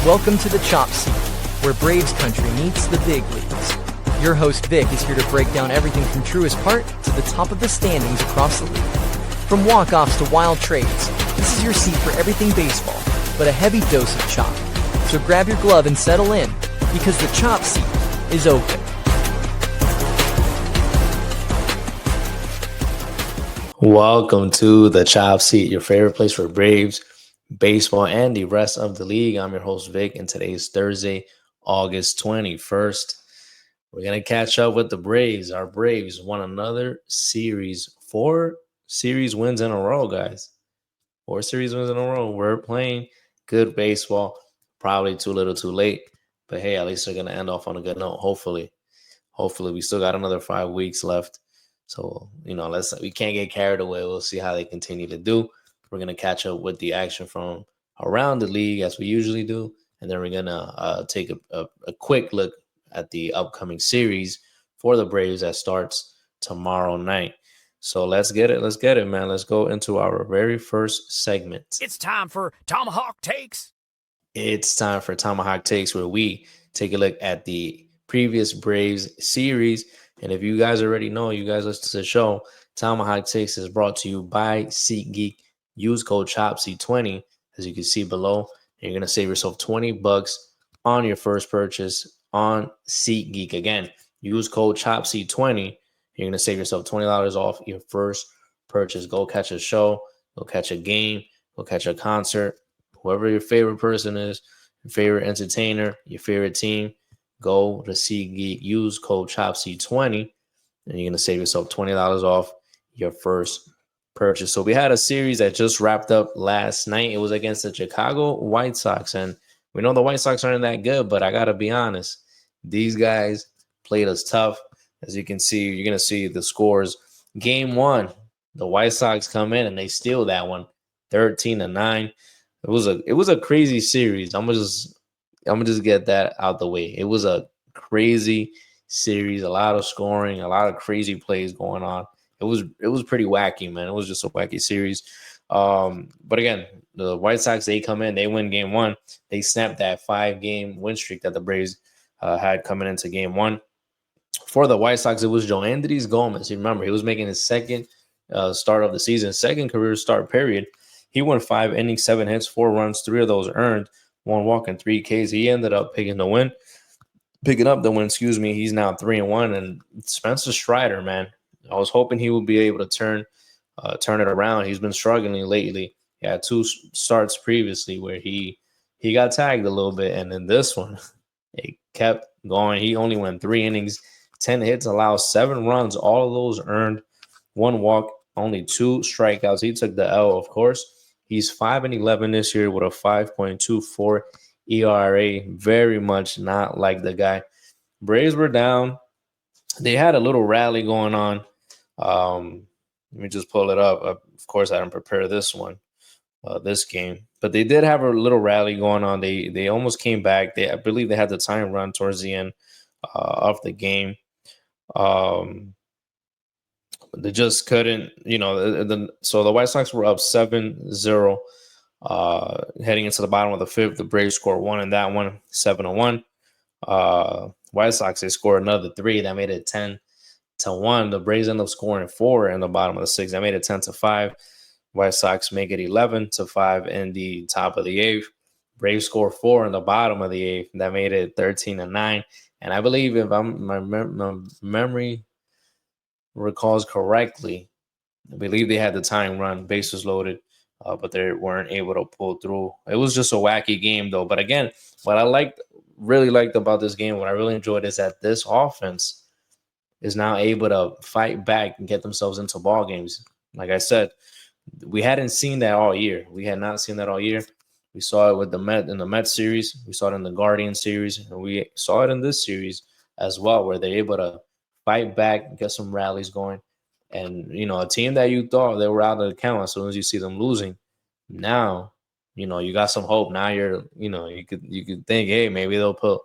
Welcome to the Chop Seat, where Braves country meets the big leagues. Your host Vic is here to break down everything from truest part to the top of the standings across the league. From walk-offs to wild trades, this is your seat for everything baseball, but a heavy dose of chop. So grab your glove and settle in, because the Chop Seat is open. Welcome to the Chop Seat, your favorite place for Braves, baseball, and the rest of the league. I'm your host, Vic, and today is Thursday, August 21st. We're going to catch up with the Braves. Our Braves won another series. 4 series wins in a row, guys. 4 series wins in a row. We're playing good baseball. Probably too little too late. But, hey, at least they're going to end off on a good note, hopefully. Hopefully, we still got another 5 weeks left. So, we can't get carried away. We'll see how they continue to do. We're going to catch up with the action from around the league as we usually do. And then we're going to take a quick look at the upcoming series for the Braves that starts tomorrow night. So let's get it. Let's get it, man. Let's go into our very first segment. It's time for Tomahawk Takes. It's time for Tomahawk Takes, where we take a look at the previous Braves series. And if you guys already know, you guys listen to the show, Tomahawk Takes is brought to you by SeatGeek. Use code CHOPSY20, as you can see below. You're going to save yourself $20 on your first purchase on SeatGeek. Again, use code CHOPSY20. You're going to save yourself $20 off your first purchase. Go catch a show. Go catch a game. Go catch a concert. Whoever your favorite person is, your favorite entertainer, your favorite team, go to SeatGeek. Use code CHOPSY20, and you're going to save yourself $20 off your first purchase. So we had a series that just wrapped up last night. It was against the Chicago White Sox, and we know the White Sox aren't that good, but I gotta be honest, these guys played us tough. As you can see, you're gonna see the scores. Game 1, the White Sox come in and they steal that one, 13-9. It was a crazy series. I'm gonna just get that out the way. It was a crazy series, a lot of scoring, a lot of crazy plays going on. It was pretty wacky, man. It was just a wacky series. But again, the White Sox, they come in, they win game 1. They snapped that 5-game win streak that the Braves had coming into game 1. For the White Sox, it was Joandris Gomez. You remember, he was making his second start of the season, second career start period. He went 5 innings, 7 hits, 4 runs, 3 of those earned, 1 walk and 3 Ks. He ended up picking up the win. He's now 3-1. And Spencer Strider, man, I was hoping he would be able to turn it around. He's been struggling lately. He had 2 starts previously where he got tagged a little bit, and in this one, it kept going. He only went 3 innings, 10 hits, allowed 7 runs, all of those earned, 1 walk, only 2 strikeouts. He took the L, of course. He's 5-11 this year with a 5.24 ERA. Very much not like the guy. Braves were down. They had a little rally going on. Let me just pull it up. Of course, I didn't prepare this game, but they did have a little rally going on. They almost came back. I believe they had the time run towards the end of the game. They just couldn't, so the White Sox were up 7-0 heading into the bottom of the 5th. The Braves scored 1 in that one, 7-1. White Sox, they scored another 3. That made it 10-1. The Braves end up scoring 4 in the bottom of the 6th. That made it 10-5. White Sox make it 11-5 in the top of the 8th. Braves score 4 in the bottom of the 8th. That made it 13-9. And I believe, if my memory recalls correctly, I believe they had the tying run, bases loaded, but they weren't able to pull through. It was just a wacky game, though. But again, what I really liked about this game, what I really enjoyed, is that this offense is now able to fight back and get themselves into ball games. Like I said, we hadn't seen that all year. We had not seen that all year. We saw it with the Mets series. We saw it in the Guardian series. And we saw it in this series as well, where they're able to fight back and get some rallies going. And, a team that you thought they were out of the count as soon as you see them losing, now, you got some hope. Now you could think, hey, maybe they'll put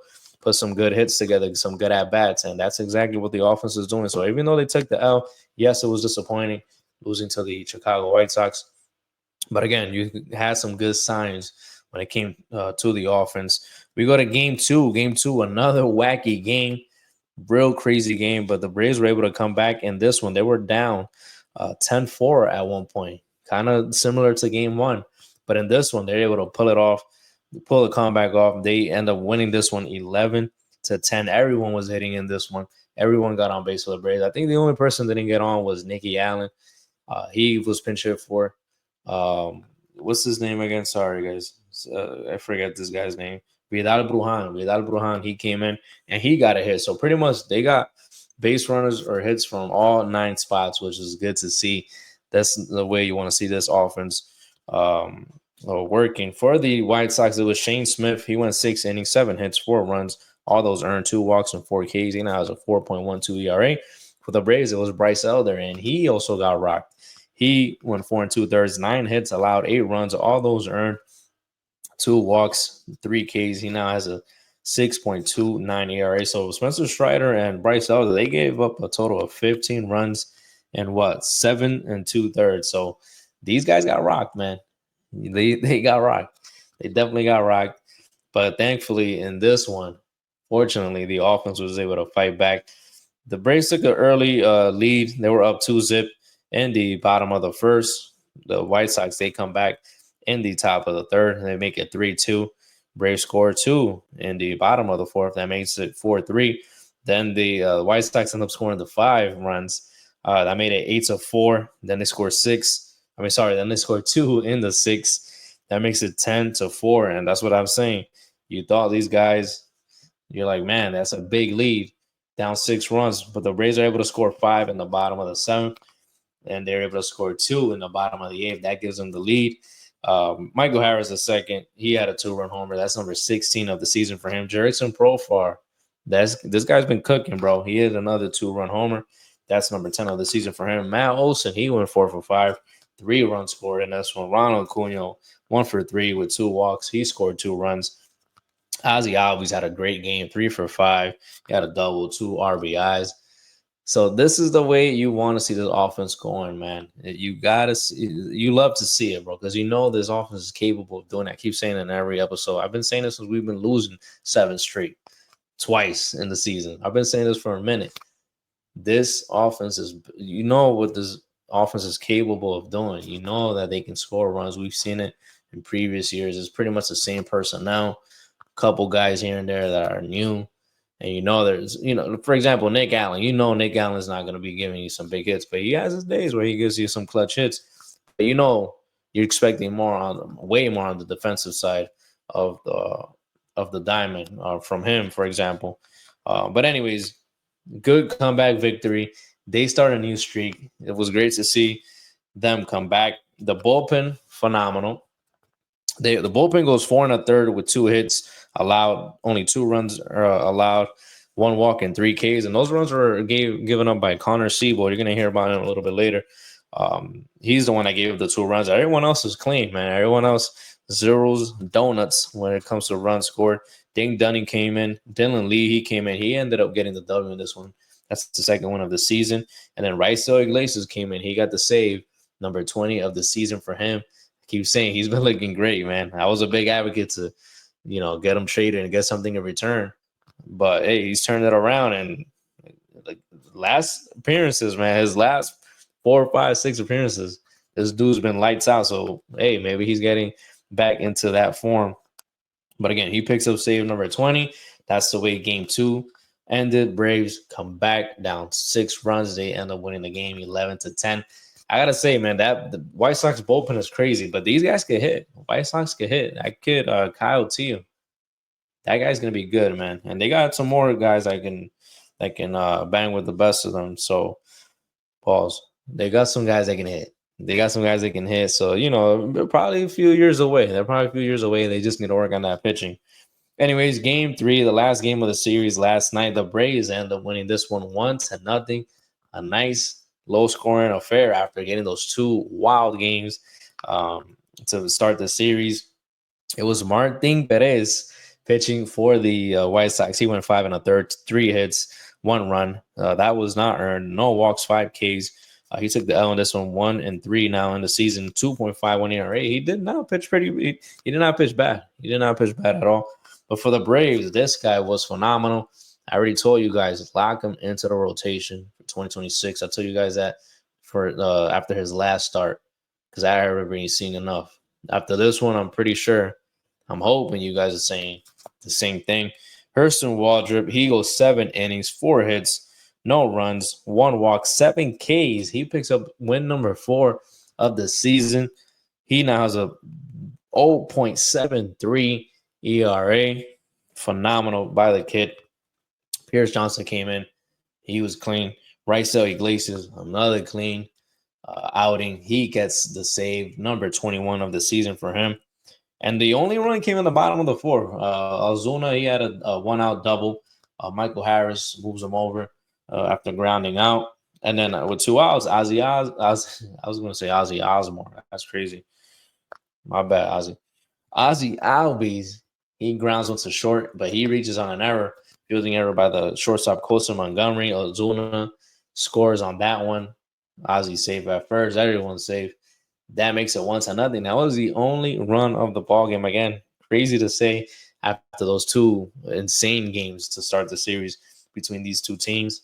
some good hits together, some good at-bats, and that's exactly what the offense is doing. So even though they took the L, yes, it was disappointing losing to the Chicago White Sox. But again, you had some good signs when it came to the offense. We go to game two. Game two, another wacky game, real crazy game. But the Braves were able to come back in this one. They were down 10-4 at one point, kind of similar to game one. But in this one, they're able to pull it off, pull the comeback off. They end up winning this one 11-10. Everyone was hitting in this one. Everyone got on base for the Braves. I think the only person that didn't get on was Nicky Allen. He was pinch hit for. What's his name again? Sorry, guys. I forget this guy's name. Vidal Brujan. He came in and he got a hit. So pretty much they got base runners or hits from all 9 spots, which is good to see. That's the way you want to see this offense working. For the White Sox, it was Shane Smith. He went 6 innings, 7 hits, 4 runs. All those earned 2 walks and 4 Ks. He now has a 4.12 ERA. For the Braves, it was Bryce Elder, and he also got rocked. He went 4 2/3, 9 hits, allowed 8 runs. All those earned 2 walks, 3 Ks. He now has a 6.29 ERA. So Spencer Strider and Bryce Elder, they gave up a total of 15 runs and 7 2/3. So these guys got rocked, man. They got rocked. They definitely got rocked. But thankfully, in this one, fortunately, the offense was able to fight back. The Braves took an early lead. They were up 2-0 in the bottom of the first. The White Sox, they come back in the top of the third, and they make it 3-2. Braves score 2 in the bottom of the fourth. That makes it 4-3. Then the White Sox end up scoring the 5 runs. That made it 8-4. Then they score 6. Then they score 2 in the 6th. That makes it 10-4. And that's what I'm saying. You thought these guys, you're like, man, that's a big lead. Down 6 runs. But the Braves are able to score 5 in the bottom of the 7th. And they're able to score 2 in the bottom of the 8th. That gives them the lead. Michael Harris, the second, he had a 2-run homer. That's number 16 of the season for him. Jerickson Profar, this guy's been cooking, bro. He hit another 2-run homer. That's number 10 of the season for him. Matt Olson, he went 4 for 5, 3 runs scored, and that's when Ronald Acuna 1 for 3 with 2 walks. He scored 2 runs. Ozzie Albies had a great game, 3 for 5. He had a double, 2 RBIs. So this is the way you want to see this offense going, man. You love to see it, bro, because you know this offense is capable of doing that. I keep saying it in every episode. I've been saying this since we've been losing 7 straight, twice in the season. I've been saying this for a minute. This offense is, you know what this offense is capable of doing. You know that they can score runs. We've seen it in previous years. It's pretty much the same personnel. A couple guys here and there that are new. And you know there's, for example, Nick Allen. You know Nick Allen's not going to be giving you some big hits, but he has his days where he gives you some clutch hits. But you're expecting way more on the defensive side of the diamond from him, for example. But anyways, good comeback victory. They start a new streak. It was great to see them come back. The bullpen, phenomenal. The bullpen goes 4 1/3 with 2 hits. Allowed only 2 runs allowed, 1 walk and 3 Ks, and those runs were given up by Connor Seabold. You're gonna hear about him a little bit later. He's the one that gave up the 2 runs. Everyone else is clean, man. Everyone else zeros, donuts when it comes to runs scored. Ding Dunning came in. Dylan Lee, he came in. He ended up getting the W in this one. That's the second one of the season. And then Raisel Iglesias came in. He got the save, number 20 of the season for him. I keep saying he's been looking great, man. I was a big advocate to get him traded and get something in return. But, hey, he's turned it around. And like last appearances, man, his last 4, 5, 6 appearances, this dude's been lights out. So, hey, maybe he's getting back into that form. But, again, he picks up save number 20. That's the way game 2 ended. Braves come back down 6 runs. They end up winning the game 11-10. I got to say, man, that the White Sox bullpen is crazy, but these guys get hit. White Sox get hit. That kid, Kyle Teo, that guy's going to be good, man. And they got some more guys that can bang with the best of them. So, pause. They got some guys that can hit. So, they're probably a few years away. They just need to work on that pitching. Anyways, game 3, the last game of the series last night, the Braves end up winning this one 1-0. A nice low-scoring affair after getting those 2 wild games to start the series. It was Martin Perez pitching for the White Sox. He went 5 1/3, 3 hits, 1 run. That was not earned. No walks, 5 Ks, He took the L in this one, 1-3 now in the season, 2.51 ERA. He did not pitch he did not pitch bad. He did not pitch bad at all. But for the Braves, this guy was phenomenal. I already told you guys, lock him into the rotation for 2026. I told you guys that for after his last start, because I remember he's seen enough. After this one, I'm pretty sure, I'm hoping you guys are saying the same thing. Hurston Waldrop, he goes 7 innings, 4 hits, no runs, 1 walk, 7 Ks. He picks up win number 4 of the season. He now has a 0.73 ERA. Phenomenal by the kid. Pierce Johnson came in. He was clean. Raisel Iglesias, another clean outing. He gets the save, number 21 of the season for him. And the only run came in the bottom of the 4th. Ozuna, he had a 1-out double. Michael Harris moves him over after grounding out. And then with 2 outs, I was going to say Ozzy Osbourne. That's crazy. My bad, Ozzy. Ozzy Albies, he grounds one to short, but he reaches on an error. Fielding error by the shortstop, Costa Montgomery. Ozuna scores on that one. Ozzy safe at first. Everyone's safe. That makes it 1-0. That was the only run of the ball game. Again, crazy to say after those 2 insane games to start the series between these 2 teams.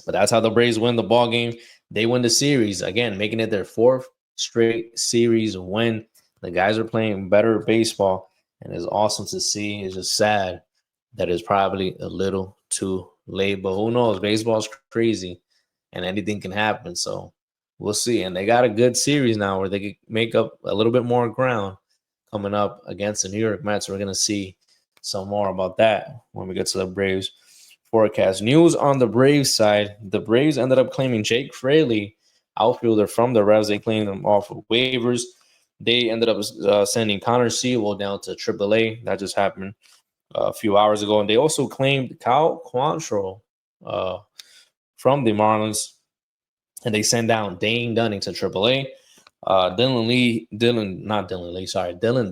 But that's how the Braves win the ball game. They win the series. Again, making it their 4th straight series win. The guys are playing better baseball, and it's awesome to see. It's just sad that it's probably a little too late. But who knows? Baseball's crazy, and anything can happen. So we'll see. And they got a good series now where they can make up a little bit more ground coming up against the New York Mets. We're going to see some more about that when we get to the Braves forecast. News on the Braves side. The Braves ended up claiming Jake Fraley, outfielder from the Revs. They claimed him off of waivers. They ended up sending Connor Sewell down to AAA. That just happened a few hours ago. And they also claimed Cal Quantrill from the Marlins. And they send down Dane Dunning to AAA. Dylan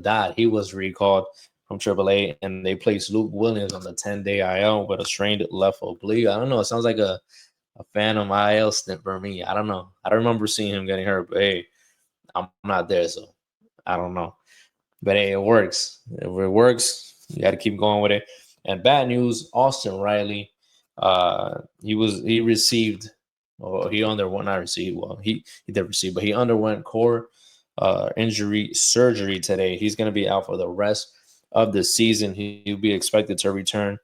Dodd, he was recalled from AAA. And they placed Luke Williams on the 10-day IL with a strained left oblique. I don't know. It sounds like a phantom IL stint for me. I don't know. I don't remember seeing him getting hurt. But, hey, I'm not there, so I don't know. But, hey, it works. If it works, you got to keep going with it. And bad news, Austin Riley, he received – well, he underwent, not received. Well, he did receive, but he underwent core injury surgery today. He's going to be out for the rest of the season. He'll be expected to return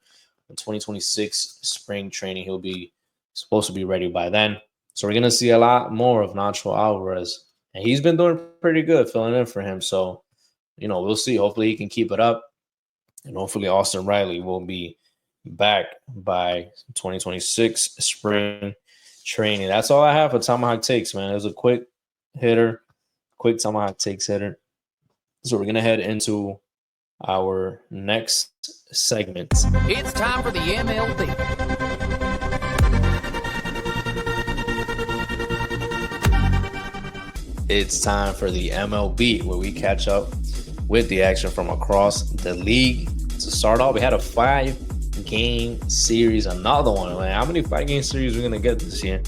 in 2026 spring training. He'll be supposed to be ready by then. So we're going to see a lot more of Nacho Alvarez. And he's been doing pretty good filling in for him. So, we'll see. Hopefully he can keep it up. And hopefully Austin Riley will be back by 2026 spring training. That's all I have for Tomahawk Takes, man. It was a quick Tomahawk Takes hitter. So we're going to head into our next segment. It's time for the MLB. It's time for the MLB, where we catch up with the action from across the league. To start off, we had a 5-game series, another one. Man, how many 5-game series we're going to get this year?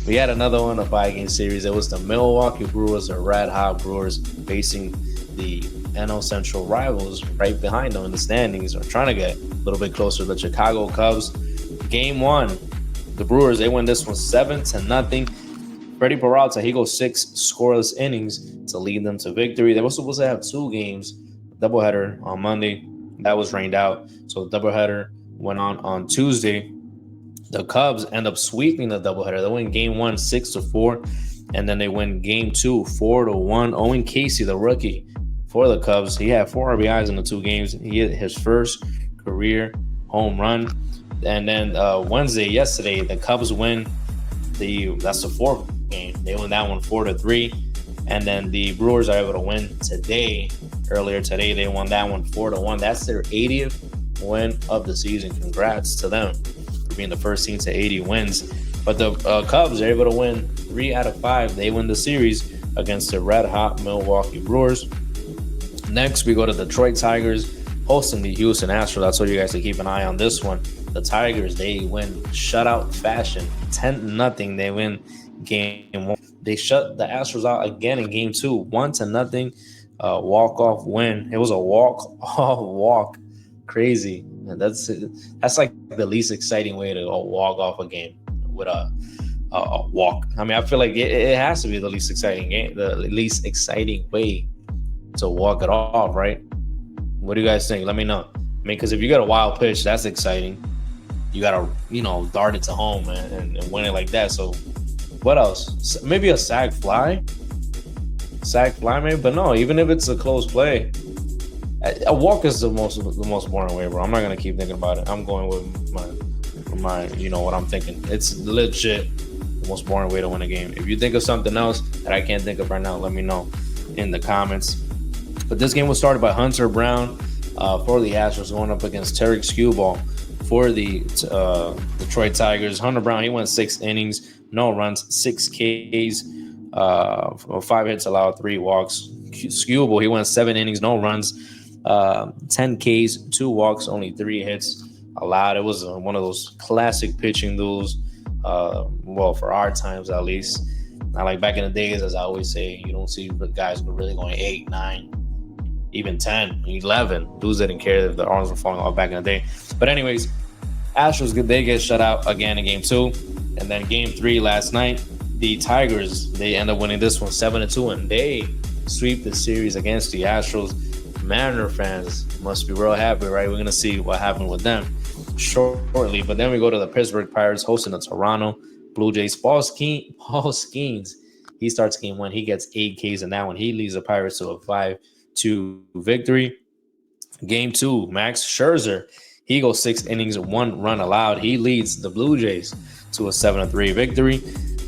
We had another one, a 5-game series. It was the Milwaukee Brewers, the Red Hot Brewers, facing the NL Central rivals right behind them in the standings, or trying to get a little bit closer, the Chicago Cubs. Game 1, the Brewers, they win this one 7-0. Freddie Peralta, he goes 6 scoreless innings to lead them to victory. They were supposed to have 2 games, doubleheader on Monday. That was rained out. So the doubleheader went on Tuesday. The Cubs end up sweeping the doubleheader. They win game 1 6-4, and then they win game 2 4-1. Owen Casey, the rookie for the Cubs, he had 4 RBIs in the 2 games. He hit his first career home run. And then yesterday, the Cubs win that's the 4th game. They win that one 4-3. And then the Brewers are able to win earlier today. They won that one 4-1. That's their 80th win of the season. Congrats to them for being the first team to 80 wins. But the Cubs are able to win 3 out of 5. They win the series against the red hot Milwaukee Brewers. Next, we go to Detroit Tigers hosting the Houston Astros. I told you guys to keep an eye on this one. The Tigers, they win shutout fashion, 10-0. They win game 1. They shut the Astros out again in game 2, 1-0. Walk-off win. It was a walk. Crazy. And that's like the least exciting way to walk off a game with a walk. I mean, I feel like it has to be the least exciting game, the least exciting way to walk it off, right? What do you guys think? Let me know. I mean, because if you got a wild pitch, that's exciting. You gotta, dart it to home and win it like that. So, what else? Maybe a sac fly, maybe. But no, even if it's a close play, a walk is the most boring way, bro. I'm not gonna keep thinking about it. I'm going with my, what I'm thinking. It's legit the most boring way to win a game. If you think of something else that I can't think of right now, let me know in the comments. But this game was started by Hunter Brown for the Astros, going up against Tarek Skubal for the Detroit Tigers. Hunter Brown, he went 6 innings, no runs, 6 Ks, 5 hits allowed, 3 walks. Skubal, he went 7 innings, no runs, 10 Ks, 2 walks, only 3 hits allowed. It was one of those classic pitching duels. For our times at least. Not like back in the days, as I always say, you don't see guys really going 8, 9, even 10, 11. Dudes didn't care if the arms were falling off back in the day. But anyways, Astros, they get shut out again in game 2. And then game 3 last night, the Tigers, they end up winning this one 7-2, and they sweep the series against the Astros. Mariner fans must be real happy, right? We're going to see what happened with them shortly. But then we go to the Pittsburgh Pirates hosting the Toronto Blue Jays. Paul Skeens, he starts game 1. He gets 8 Ks in that one. He leads the Pirates to a 5-2 victory. Game 2, Max Scherzer, he goes 6 innings, 1 run allowed. He leads the Blue Jays to a 7-3 victory.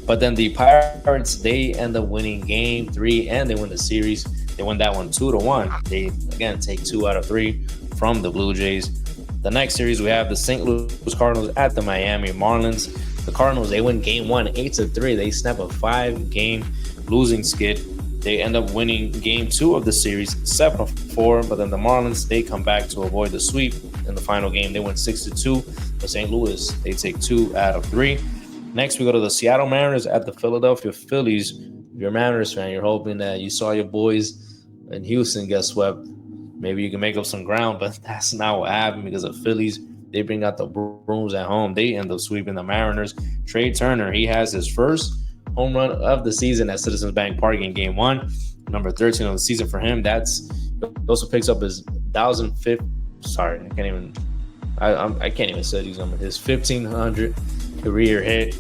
But then the Pirates, they end up winning game 3 and they win the series. They win that one 2-1. They, again, take 2 out of 3 from the Blue Jays. The next series, we have the St. Louis Cardinals at the Miami Marlins. The Cardinals, they win game 1, 8-3. They snap a 5-game losing skid. They end up winning game 2 of the series, 7-4. But then the Marlins, they come back to avoid the sweep in the final game. They win 6-2. But St. Louis, they take 2 out of 3. Next, we go to the Seattle Mariners at the Philadelphia Phillies. If you're a Mariners fan, you're hoping that you saw your boys in Houston get swept. Maybe you can make up some ground, but that's not what happened because the Phillies, they bring out the brooms at home. They end up sweeping the Mariners. Trey Turner, he has his first home run of the season at Citizens Bank Park in game 1. Number 13 on the season for him. He also picks up his 1,005th. Sorry, I can't even say these numbers. His 1,500 career hit.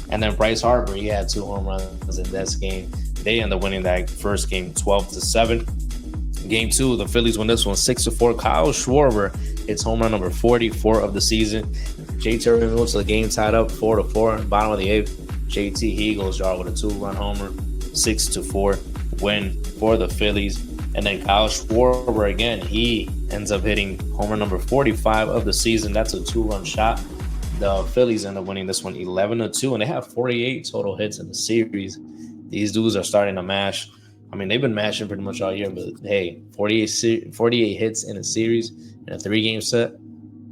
And then Bryce Harper, he had 2 home runs in this game. They end up winning that first game 12-7. Game 2, the Phillies win this one 6-4. Kyle Schwarber hits home run number 44 of the season. J.T. moves to the game tied up 4-4. Bottom of the 8th, JT, he goes yard with a 2-run homer, 6-4 win for the Phillies. And then Kyle Schwarber again, he ends up hitting homer number 45 of the season. That's a 2-run shot. The Phillies end up winning this one 11-2, and they have 48 total hits in the series. These dudes are starting to mash. I mean, they've been mashing pretty much all year, but hey, 48 hits in a series in a 3-game set,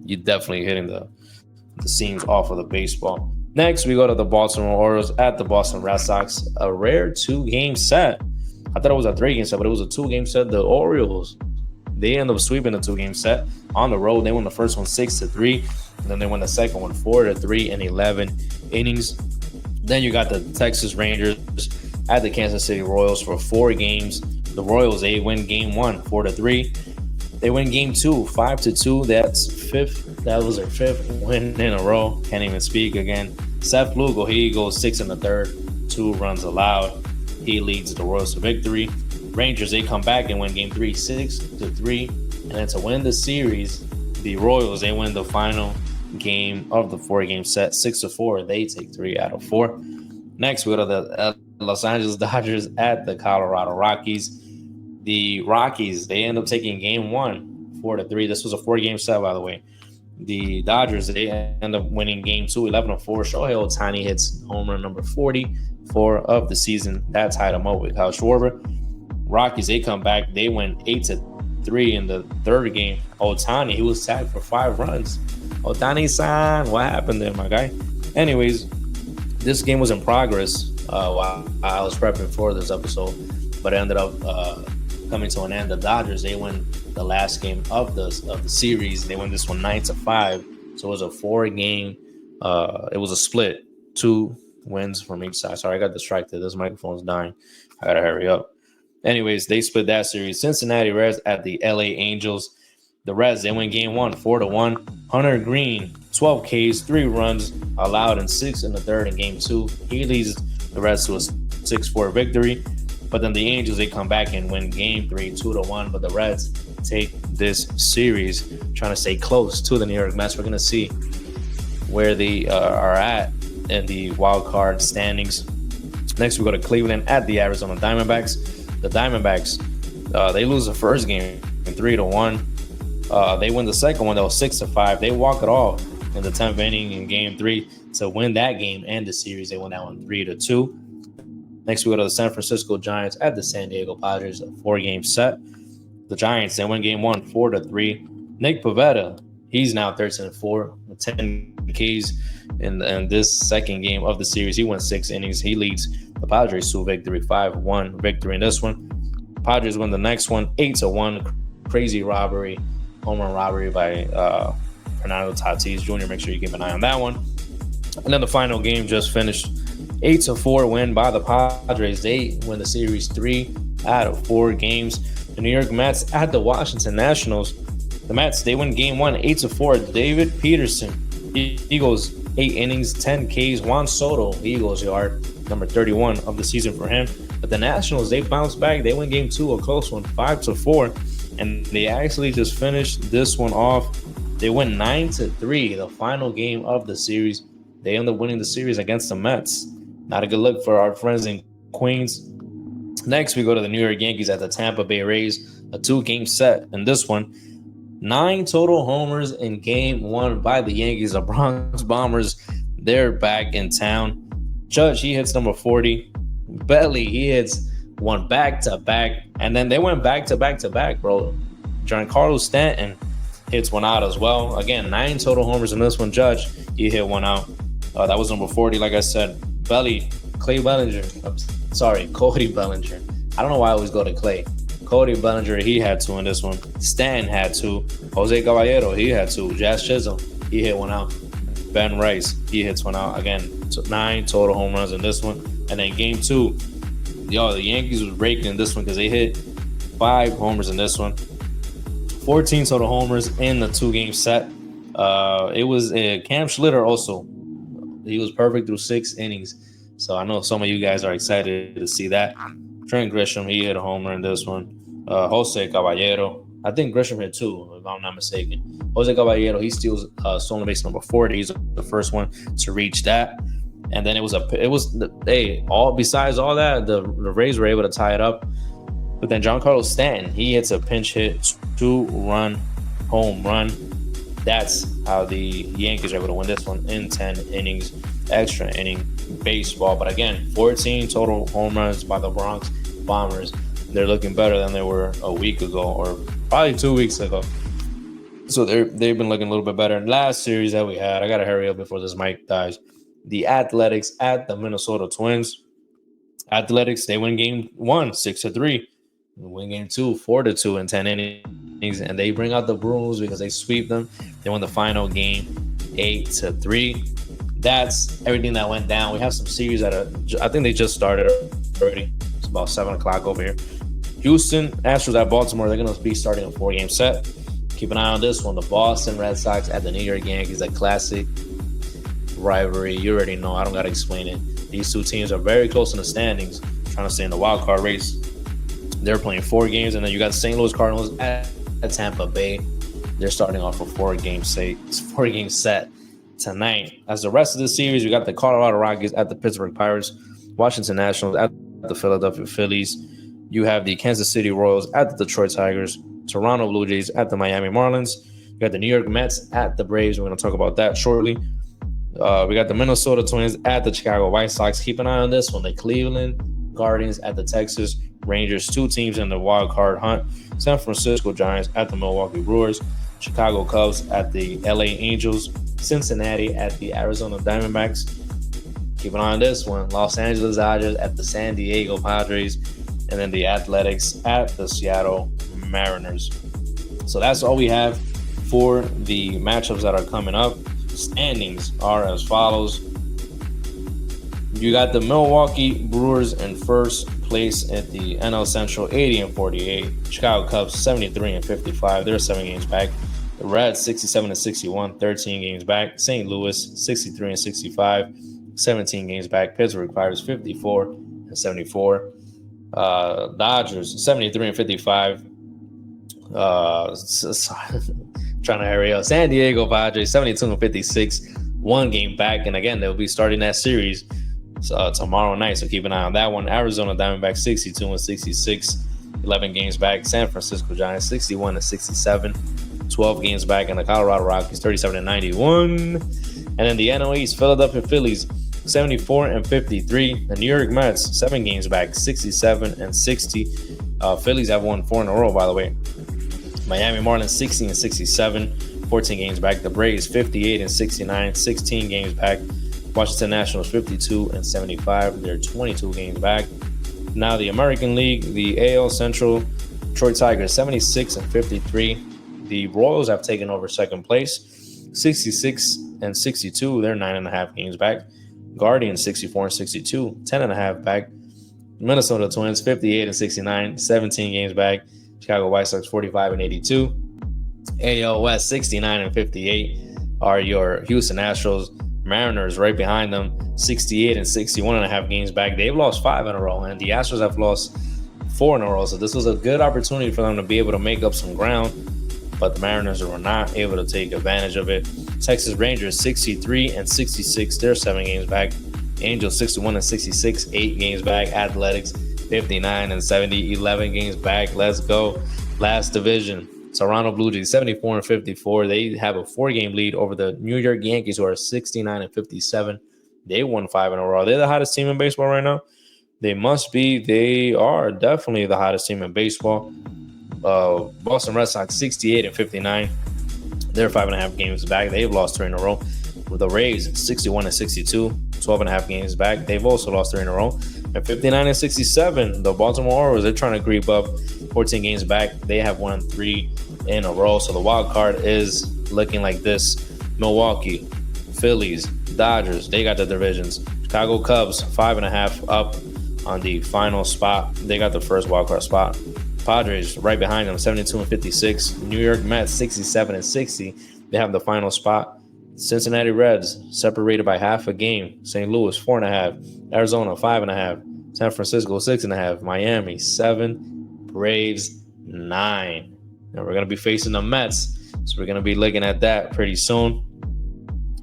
you're definitely hitting the seams off of the baseball. Next, we go to the Baltimore Orioles at the Boston Red Sox, a rare 2-game set. I thought it was a 3-game set, but it was a 2-game set. The Orioles, they end up sweeping the 2-game set on the road. They won the first one 6-3, and then they won the second one 4-3 in 11 innings. Then you got the Texas Rangers at the Kansas City Royals for 4 games. The Royals, they win game 1 4-3. They win game 2 5-2. That was their 5th win in a row. Can't even speak again. Seth Lugo, he goes 6 1/3, 2 runs allowed. He leads the Royals to victory. Rangers, they come back and win game 3 6-3. And then to win the series, the Royals, they win the final game of the 4-game set 6-4. They take 3 out of 4. Next, we go to the Los Angeles Dodgers at the Colorado Rockies. The Rockies, they end up taking game 1 4-3. This was a 4-game set, by the way. The Dodgers, they end up winning game 2 11-4. Shohei Ohtani hits home run number 44 of the season. That tied him up with Kyle Schwarber. Rockies, they come back. They win 8-3 in the 3rd game. Ohtani, he was tagged for 5 runs. Ohtani-san, what happened there, my guy? Anyways, this game was in progress while I was prepping for this episode, but it ended up coming to an end. The Dodgers, they win the last game of the series. They win this one 9-5. So it was a 4-game. It was a split, 2 wins from each side. Sorry, I got distracted. This microphone's dying. I gotta hurry up. Anyways, they split that series. Cincinnati Reds at the LA Angels. The Reds, they win game 1, 4-1. Hunter Green, 12 Ks, 3 runs allowed in 6 in the third in game 2. He leads the Reds to a 6-4 victory. But then the Angels, they come back and win game 3, 2-1. But the Reds take this series, trying to stay close to the New York Mets. We're going to see where they are at in the wild card standings. Next, we go to Cleveland at the Arizona Diamondbacks. The Diamondbacks, they lose the first game 3-1. They win the second one, though, 6-5. They walk it off in the 10th inning in game 3 to win that game and the series. They won that one 3-2. Next, we go to the San Francisco Giants at the San Diego Padres, a 4-game set. The Giants, they win game 1, 4-3. Nick Pivetta, he's now 13-4 with 10 Ks in this second game of the series. He went 6 innings. He leads the Padres to a victory, 5-1 victory in this one. Padres win the next one, 8-1. Crazy robbery, home run robbery by Fernando Tatis Jr. Make sure you keep an eye on that one. And then the final game just finished. 8-4 win by the Padres. They win the series 3 out of 4 games. The New York Mets at the Washington Nationals. The Mets, they win game 1, 8-4. David Peterson, Eagles, 8 innings, 10 Ks. Juan Soto, Eagles yard, number 31 of the season for him. But the Nationals, they bounce back. They win game 2, a close one, 5-4. And they actually just finished this one off. They win 9-3, the final game of the series. They end up winning the series against the Mets. Not a good look for our friends in Queens. Next, we go to the New York Yankees at the Tampa Bay Rays, a 2-game set. In this one, 9 total homers in game 1 by the Yankees. The Bronx Bombers, they're back in town. Judge, he hits number 40. Belly, he hits one back-to-back. And then they went back-to-back, bro. Giancarlo Stanton hits one out as well. Again, 9 total homers in this one. Judge, he hit one out. That was number 40, like I said. Cody Bellinger. I don't know why I always go to Clay. Cody Bellinger, he had 2 in this one. Stan had 2. Jose Caballero, he had 2. Jazz Chisholm, he hit one out. Ben Rice, he hits one out. Again, 9 total home runs in this one. And then game 2, the Yankees was breaking in this one because they hit 5 homers in this one. 14 total homers in the 2-game set. It was Cam Schlitter also. He was perfect through 6 innings. So I know some of you guys are excited to see that. Trent Grisham, he hit a homer in this one. Jose Caballero. I think Grisham hit 2, if I'm not mistaken. Jose Caballero, he steals stolen base number 40. He's the first one to reach that. And then besides all that, the Rays were able to tie it up. But then Giancarlo Stanton, he hits a pinch hit, 2-run home run. That's how the Yankees are able to win this one in 10 innings, extra inning baseball. But again, 14 total home runs by the Bronx Bombers. They're looking better than they were a week ago, or probably 2 weeks ago. So they've been looking a little bit better. Last series that we had, I got to hurry up before this mic dies. The Athletics at the Minnesota Twins. Athletics, they win game 1, 6-3. They win game 2, 4-2 in 10 innings. And they bring out the brooms because they sweep them. They win the final game 8-3. That's everything that went down. We have some series that I think they just started already. It's about 7 o'clock over here. Houston Astros at Baltimore. They're going to be starting a 4-game set. Keep an eye on this one. The Boston Red Sox at the New York Yankees. A classic rivalry. You already know. I don't got to explain it. These two teams are very close in the standings, trying to stay in the wild card race. They're playing 4 games, and then you got St. Louis Cardinals at Tampa Bay. They're starting off a 4-game set tonight. As the rest of the series, you got the Colorado Rockies at the Pittsburgh Pirates, Washington Nationals at the Philadelphia Phillies. You have the Kansas City Royals at the Detroit Tigers, Toronto Blue Jays at the Miami Marlins. You got the New York Mets at the Braves. We're going to talk about that shortly. We got the Minnesota Twins at the Chicago White Sox. Keep an eye on this one. The Cleveland Guardians at the Texas Rangers. 2 teams in the wild card hunt. San Francisco Giants at the Milwaukee Brewers. Chicago Cubs at the LA Angels. Cincinnati at the Arizona Diamondbacks. Keep an eye on this one. Los Angeles Dodgers at the San Diego Padres, and then the Athletics at the Seattle Mariners. So that's all we have for the matchups that are coming up. Standings are as follows. You got the Milwaukee Brewers in first place at the NL Central, 80-48. Chicago Cubs, 73-55. They're 7 games back. The Reds, 67-61, 13 games back. St. Louis, 63-65, 17 games back. Pittsburgh Pirates, 54-74. Dodgers, 73-55. Trying to hurry up. San Diego Padres, 72-56, 1 game back. And again, they'll be starting that series tomorrow night, so keep an eye on that one. Arizona Diamondbacks, 62-66, 11 games back. San Francisco Giants, 61-67, 12 games back. And the Colorado Rockies, 37-91. And then the NL East, Philadelphia Phillies, 74-53. The New York Mets, 7 games back, 67-60. Phillies have won 4 in a row, by the way. Miami Marlins, 60-67, 14 games back. The Braves, 58-69, 16 games back. Washington Nationals, 52-75. They're 22 games back. Now the American League, the AL Central, Detroit Tigers, 76-53. The Royals have taken over second place, 66-62. They're 9.5 games back. Guardians, 64-62, 10.5 back. Minnesota Twins, 58-69, 17 games back. Chicago White Sox, 45-82. AL West, 69-58 are your Houston Astros. Mariners right behind them, 68-61.5 games back. They've lost 5 in a row, and the Astros have lost 4 in a row. So this was a good opportunity for them to be able to make up some ground, but the Mariners were not able to take advantage of it. Texas Rangers, 63-66. They're 7 games back. Angels, 61-66, 8 games back. Athletics, 59-70, 11 games back. Let's go. Last division. Toronto Blue Jays, 74-54. They have a 4-game lead over the New York Yankees, who are 69-57. They won 5 in a row. They're the hottest team in baseball right now. They must be. They are definitely the hottest team in baseball. Boston Red Sox, 68-59. They're 5.5 games back. They've lost 3 in a row. With the Rays, 61-62, 12.5 games back. They've also lost 3 in a row. And 59-67, the Baltimore Orioles, they're trying to creep up, 14 games back. They have won 3 in a row. So the wild card is looking like this. Milwaukee, Phillies, Dodgers, they got the divisions. Chicago Cubs, 5.5 up on the final spot. They got the first wild card spot. Padres right behind them, 72-56. New York Mets, 67-60. They have the final spot. Cincinnati Reds, separated by half a game. St. Louis, 4.5. Arizona, 5.5. San Francisco, 6.5. Miami, 7. Braves, 9. And we're going to be facing the Mets. So we're going to be looking at that pretty soon.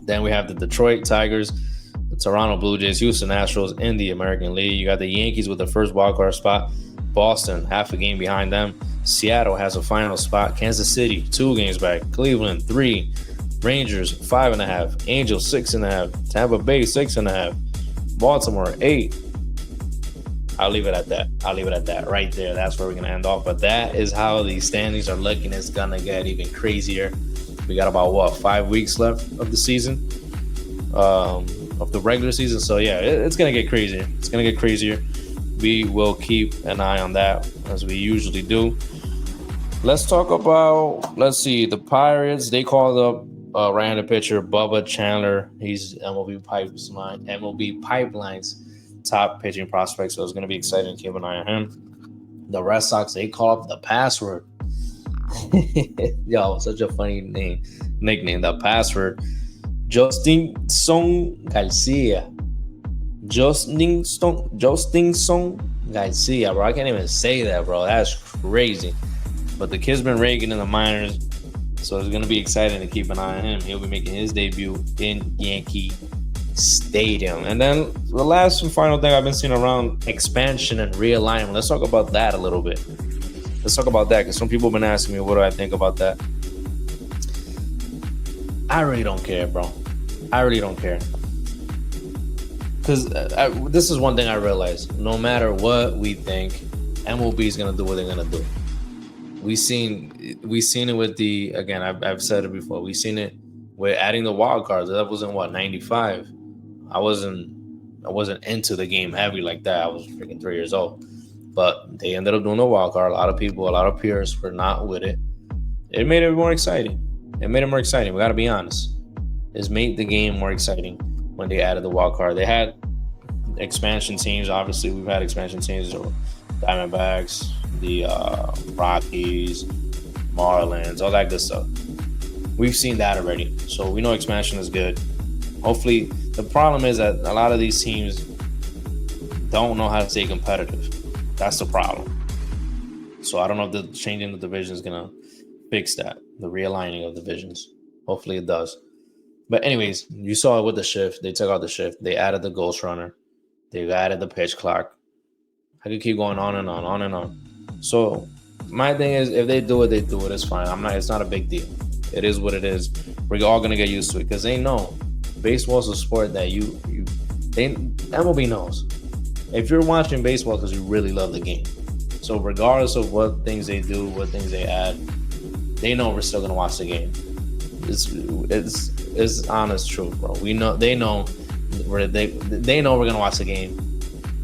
Then we have the Detroit Tigers, the Toronto Blue Jays, Houston Astros in the American League. You got the Yankees with the first wildcard spot. Boston, half a game behind them. Seattle has a final spot. Kansas City, 2 games back. Cleveland, 3. Rangers, 5.5. Angels, 6.5. Tampa Bay, 6.5. Baltimore, 8. I'll leave it at that right there. That's where we're going to end off. But that is how the standings are looking. It's going to get even crazier. We got about, 5 weeks left of the season, of the regular season. So, yeah, it's going to get crazier. It's going to get crazier. We will keep an eye on that, as we usually do. Let's talk about, the Pirates. They called up right-handed pitcher Bubba Chandler. He's MLB Pipeline's top pitching prospect, so it's going to be exciting to keep an eye on him. The Red Sox, they call up the password. Yo, such a funny nickname. The password. Justinson Garcia, bro. I can't even say that, bro. That's crazy. But the kid's been raking in the minors, so it's going to be exciting to keep an eye on him. He'll be making his debut in Yankee Stadium. And then the last and final thing I've been seeing around expansion and realignment. Let's talk about that a little bit. Let's talk about that, because some people have been asking me, what do I think about that? I really don't care, bro. I really don't care. Because this is one thing I realized. No matter what we think, MLB is going to do what they're going to do. We seen it with the, again, I've said it before. We seen it with adding the wild cards. That was in 95. I wasn't wasn't into the game heavy like that. I was freaking 3 years old. But they ended up doing the wild card. A lot of people, a lot of peers were not with it. It made it more exciting. It made it more exciting. We got to be honest. It's made the game more exciting when they added the wild card. They had expansion teams. Obviously, we've had expansion teams. So Diamondbacks, the Rockies, Marlins, all that good stuff. We've seen that already. So we know expansion is good. Hopefully, the problem is that a lot of these teams don't know how to stay competitive. That's the problem. So I don't know if the changing the division is going to fix that, the realigning of divisions. Hopefully it does. But anyways, you saw it with the shift. They took out the shift. They added the ghost runner. They added the pitch clock. I could keep going on and on, on and on. So my thing is, if they do it, they do it. It's fine. It's not a big deal. It is what it is. We're all going to get used to it because they know baseball is a sport that MLB knows. If you're watching baseball because you really love the game. So regardless of what things they do, what things they add, they know we're still going to watch the game. It's honest truth, bro. They know we're going to watch the game.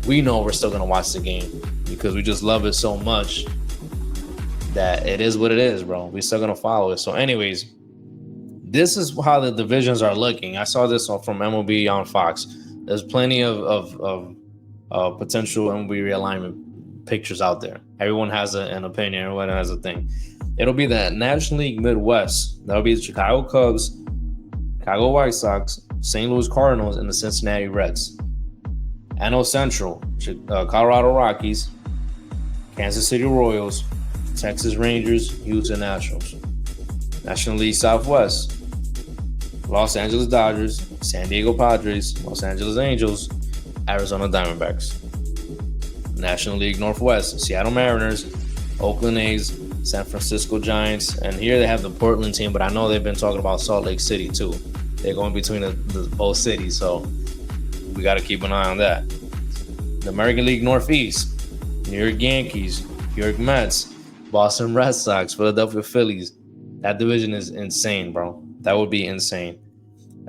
We know we're still going to watch the game because we just love it so much that it is what it is, bro. We're still going to follow it. So anyways, this is how the divisions are looking. I saw this from MLB on Fox. There's plenty of potential MLB realignment pictures out there. Everyone has an opinion. Everyone has a thing. It'll be the National League Midwest. That'll be the Chicago Cubs, Chicago White Sox, St. Louis Cardinals, and the Cincinnati Reds. NL Central, Colorado Rockies, Kansas City Royals, Texas Rangers, Houston Nationals. National League Southwest, Los Angeles Dodgers, San Diego Padres, Los Angeles Angels, Arizona Diamondbacks. National League Northwest, Seattle Mariners, Oakland A's, San Francisco Giants, and here they have the Portland team, but I know they've been talking about Salt Lake City too. They're going between the both cities, so we got to keep an eye on that. The American League Northeast, New York Yankees, York Mets, Boston Red Sox, Philadelphia Phillies. That division is insane, bro. That would be insane.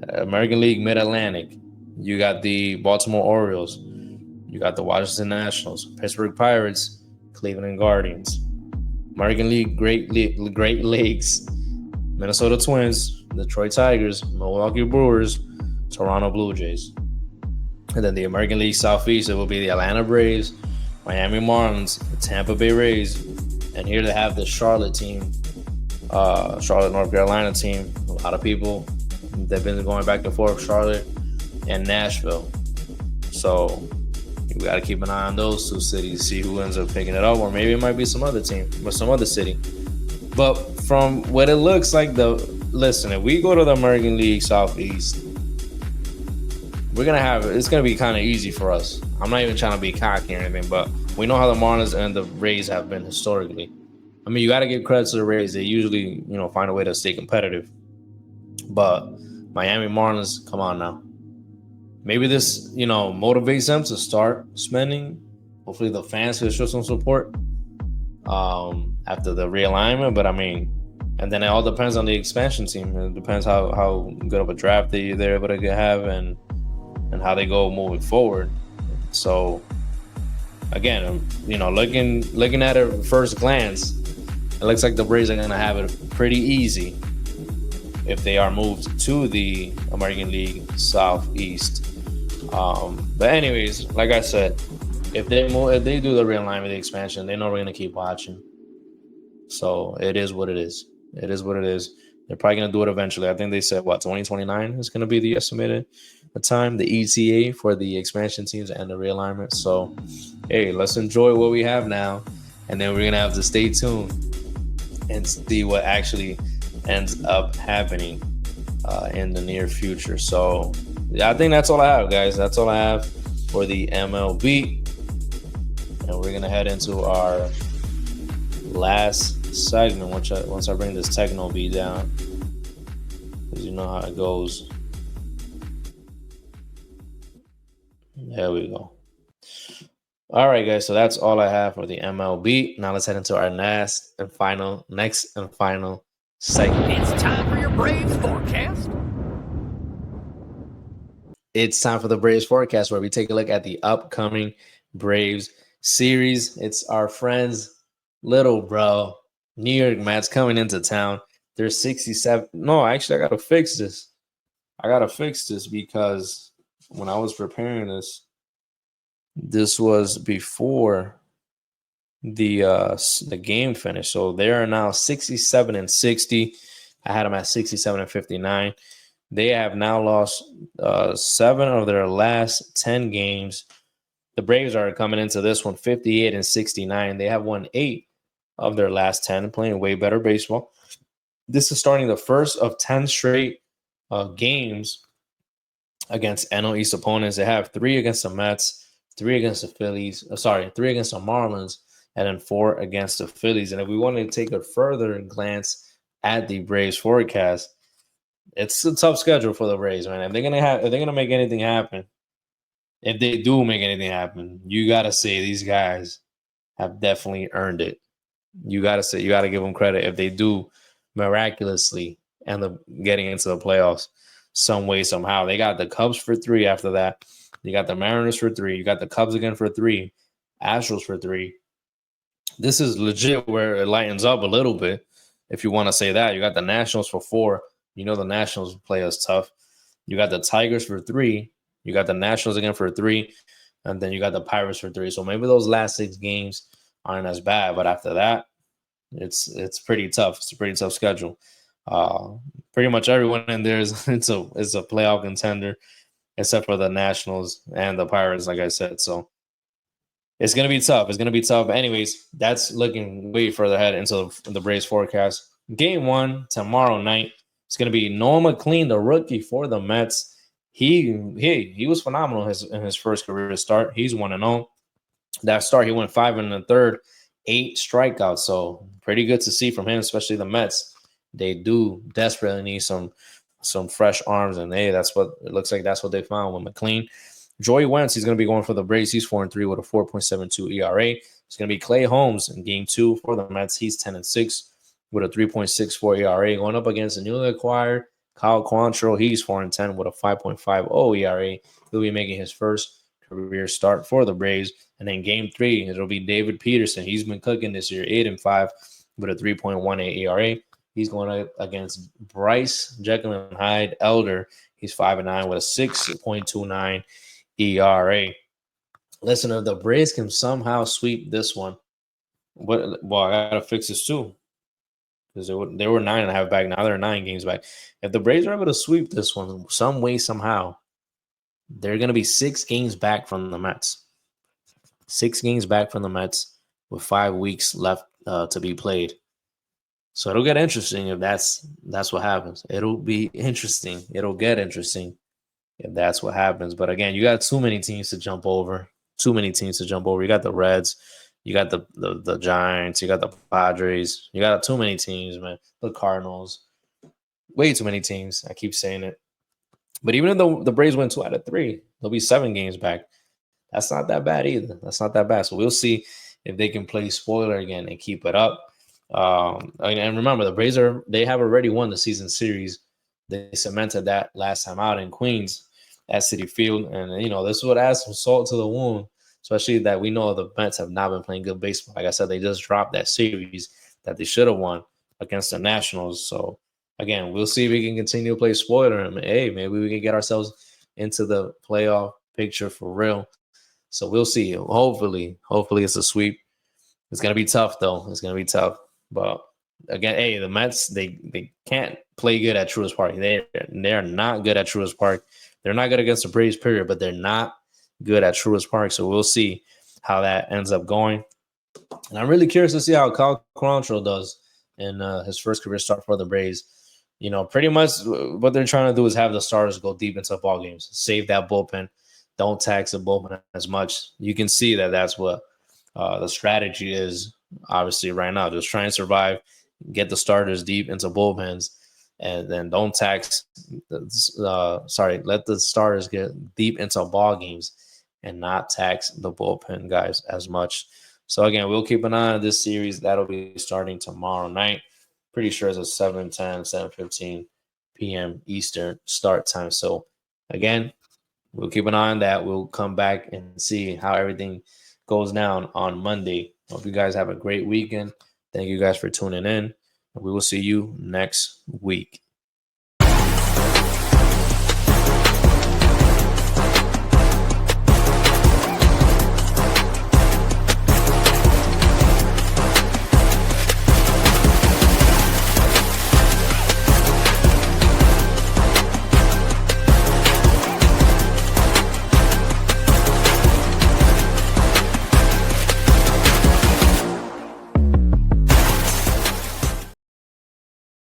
American League Mid-Atlantic, you got the Baltimore Orioles, you got the Washington Nationals, Pittsburgh Pirates, Cleveland Guardians. American League Great Lakes, Minnesota Twins, Detroit Tigers, Milwaukee Brewers, Toronto Blue Jays. And then the American League Southeast, it will be the Atlanta Braves, Miami Marlins, the Tampa Bay Rays, and here they have the Charlotte team, Charlotte, North Carolina team. A lot of people, they've been going back and forth, Charlotte and Nashville. So we got to keep an eye on those two cities, see who ends up picking it up, or maybe it might be some other team or some other city. But from what it looks like, if we go to the American League Southeast, it's going to be kind of easy for us. I'm not even trying to be cocky or anything, but we know how the Marlins and the Rays have been historically. I mean, you got to give credit to the Rays. They usually, find a way to stay competitive. But Miami Marlins, come on now. Maybe this, motivates them to start spending. Hopefully the fans can show some support after the realignment. But and then it all depends on the expansion team. It depends how good of a draft they're able to have and how they go moving forward. So again, looking at it at first glance, it looks like the Braves are going to have it pretty easy if they are moved to the American League Southeast. But anyways, like I said, if they do the realignment, the expansion, they know we're going to keep watching. So it is what it is. It is what it is. They're probably going to do it eventually. I think they said, 2029 is going to be the estimated time, the ETA for the expansion teams and the realignment. So, hey, let's enjoy what we have now. And then we're going to have to stay tuned and see what actually ends up happening in the near future. So, I think that's all I have, guys. That's all I have for the MLB. And we're going to head into our last segment once I bring this techno beat down. Because you know how it goes. There we go. All right, guys. So that's all I have for the MLB. Now let's head into our next and final segment. It's time for your Braves forecast. It's time for the Braves forecast, where we take a look at the upcoming Braves series. It's our friends, little bro, New York Mets coming into town. They're 67. No, actually, I got to fix this. Because when I was preparing this was before the game finished. So they are now 67 and 60. I had them at 67 and 59. They have now lost 7 of their last 10 games. The Braves are coming into this one 58 and 69. They have won 8 of their last 10, playing way better baseball. This is starting the first of 10 straight games against NL East opponents. They have 3 against the Mets, 3 against the Phillies, 3 against the Marlins, and then 4 against the Phillies. And if we want to take a further glance at the Braves forecast, it's a tough schedule for the Braves, man. If they're gonna make anything happen, if they do make anything happen, you gotta say these guys have definitely earned it. You gotta give them credit if they do miraculously end up getting into the playoffs some way, somehow. They got the Cubs for 3 after that. You got the Mariners for 3. You got the Cubs again for 3. Astros for 3. This is legit where it lightens up a little bit, if you want to say that. You got the Nationals for 4. You know the Nationals play us tough. You got the Tigers for 3. You got the Nationals again for 3. And then you got the Pirates for 3. So maybe those last 6 games aren't as bad. But after that, it's pretty tough. It's a pretty tough schedule. Pretty much everyone in there is it's a playoff contender, except for the Nationals and the Pirates, like I said. So it's going to be tough. It's going to be tough. But anyways, that's looking way further ahead into the Braves forecast. Game 1 tomorrow night. It's going to be Noah McLean, the rookie for the Mets. He was phenomenal in his first career start. He's 1-0. That start, he went 5 1/3, 8 strikeouts. So pretty good to see from him, especially the Mets. They do desperately need some fresh arms, and it looks like that's what they found with McLean. Joey Wentz, he's going to be going for the Braves. He's 4-3 with a 4.72 ERA. It's going to be Clay Holmes in Game 2 for the Mets. He's 10-6 with a 3.64 ERA, going up against the newly acquired Kyle Quantrill. He's 4-10 with a 5.50 ERA. He'll be making his first career start for the Braves. And then Game 3, it'll be David Peterson. He's been cooking this year, 8-5 with a 3.18 ERA. He's going up against Bryce Jekyll and Hyde Elder. He's 5-9 with a 6.29 ERA. Listen, if the Braves can somehow sweep this one, I gotta fix this too, because they were 9.5 back. Now they're 9 games back. If the Braves are able to sweep this one some way, somehow, they're gonna be 6 games back from the Mets. 6 games back from the Mets with 5 weeks left to be played. So it'll get interesting if that's what happens. It'll be interesting. It'll get interesting if that's what happens. But again, you got too many teams to jump over. You got the Reds. You got the Giants. You got the Padres. You got too many teams, man. The Cardinals. Way too many teams. I keep saying it. But even if the Braves win 2 out of 3, they'll be 7 games back. That's not that bad either. That's not that bad. So we'll see if they can play spoiler again and keep it up. And remember, the Braves they have already won the season series. They cemented that last time out in Queens at Citi Field. And, this would add some salt to the wound, especially that we know the Mets have not been playing good baseball. Like I said, they just dropped that series that they should have won against the Nationals. So, again, we'll see if we can continue to play spoiler. And, hey, maybe we can get ourselves into the playoff picture for real. So we'll see. Hopefully it's a sweep. It's going to be tough, though. It's going to be tough. But again, hey, the Mets, they can't play good at Truist Park. They're not good at Truist Park. They're not good against the Braves, period, but they're not good at Truist Park. So we'll see how that ends up going. And I'm really curious to see how Kyle Quantrill does in his first career start for the Braves. Pretty much what they're trying to do is have the starters go deep into ball games, save that bullpen, don't tax the bullpen as much. You can see that that's what the strategy is. Obviously, right now, just try and survive, get the starters deep into bullpens, and then don't tax. Let the starters get deep into ball games and not tax the bullpen guys as much. So again, we'll keep an eye on this series. That'll be starting tomorrow night. Pretty sure it's a 7:10, 7:15 p.m. Eastern start time. So again, we'll keep an eye on that. We'll come back and see how everything goes down on Monday. Hope you guys have a great weekend. Thank you guys for tuning in. We will see you next week.